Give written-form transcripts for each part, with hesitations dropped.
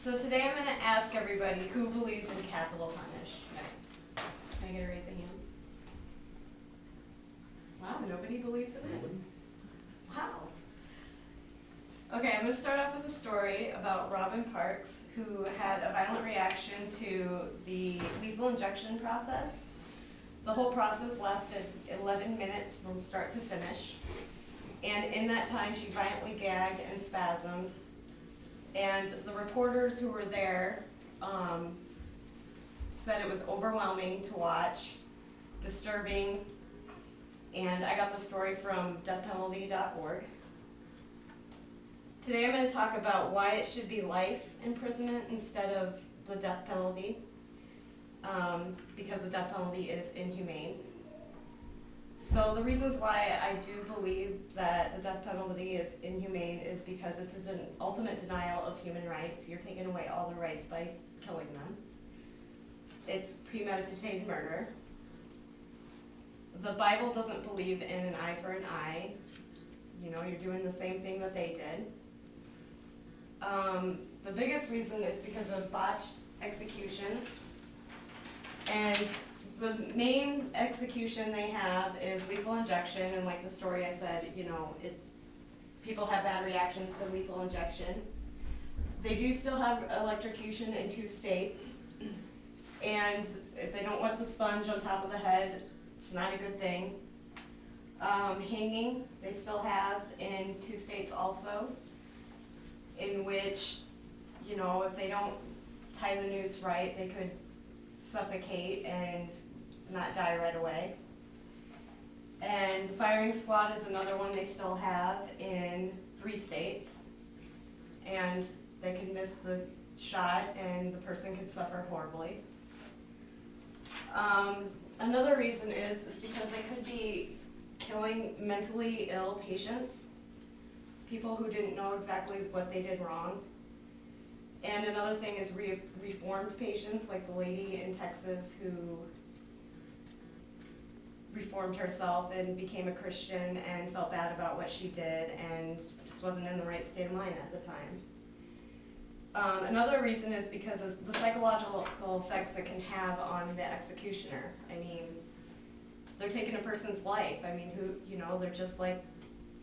So today I'm going to ask everybody who believes in capital punishment. Can I get a raise of hands? Wow, nobody believes in it. Wow. Okay, I'm going to start off with a story about Robin Parks, who had a violent reaction to the lethal injection process. The whole process lasted 11 minutes from start to finish. And in that time, she violently gagged and spasmed. And the reporters who were there said it was overwhelming to watch, disturbing, and I got the story from deathpenalty.org. Today I'm going to talk about why it should be life imprisonment instead of the death penalty, because the death penalty is inhumane. So the reasons why I do believe that the death penalty is inhumane is because it's an ultimate denial of human rights. You're taking away all the rights by killing them. It's premeditated murder. The Bible doesn't believe in an eye for an eye. You know, you're doing the same thing that they did. The biggest reason is because of botched executions. And the main execution they have is lethal injection, and like the story I said, you know, people have bad reactions to lethal injection. They do still have electrocution in 2 states, and if they don't want the sponge on top of the head, it's not a good thing. Hanging, they still have in 2 states also, in which, you know, if they don't tie the noose right, they could suffocate and not die right away. And firing squad is another one they still have in 3 states. And they can miss the shot and the person could suffer horribly. Another reason is because they could be killing mentally ill patients, people who didn't know exactly what they did wrong. And another thing is reformed patients, like the lady in Texas who reformed herself and became a Christian and felt bad about what she did and just wasn't in the right state of mind at the time. Another reason is because of the psychological effects it can have on the executioner. I mean, they're taking a person's life. I mean, they're just like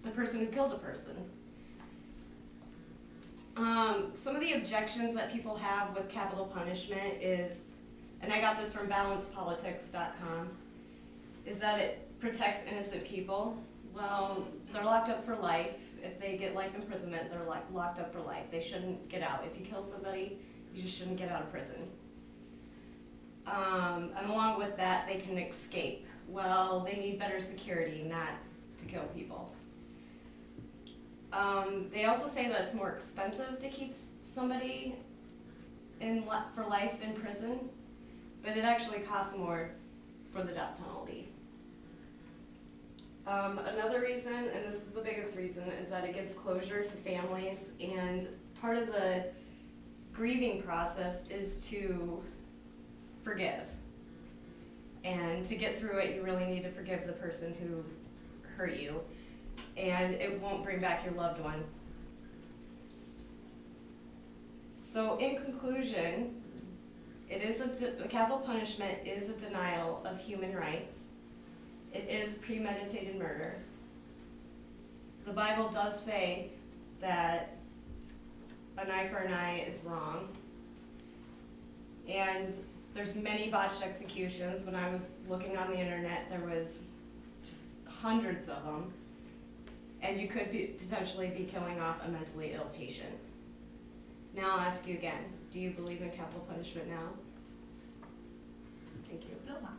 the person who killed a person. Some of the objections that people have with capital punishment is, and I got this from balancepolitics.com, is that it protects innocent people. Well, they're locked up for life. If they get life imprisonment, they're locked up for life. They shouldn't get out. If you kill somebody, you just shouldn't get out of prison. And along with that, they can escape. Well, they need better security, not to kill people. They also say that it's more expensive to keep somebody for life in prison, but it actually costs more for the death penalty. Another reason, and this is the biggest reason, is that it gives closure to families, and part of the grieving process is to forgive. And to get through it, you really need to forgive the person who hurt you, and it won't bring back your loved one. So in conclusion, a capital punishment is a denial of human rights. It is premeditated murder. The Bible does say that an eye for an eye is wrong. And there's many botched executions. When I was looking on the internet, there was just hundreds of them. And you could potentially be killing off a mentally ill patient. Now I'll ask you again, do you believe in capital punishment now? Thank you. Still not.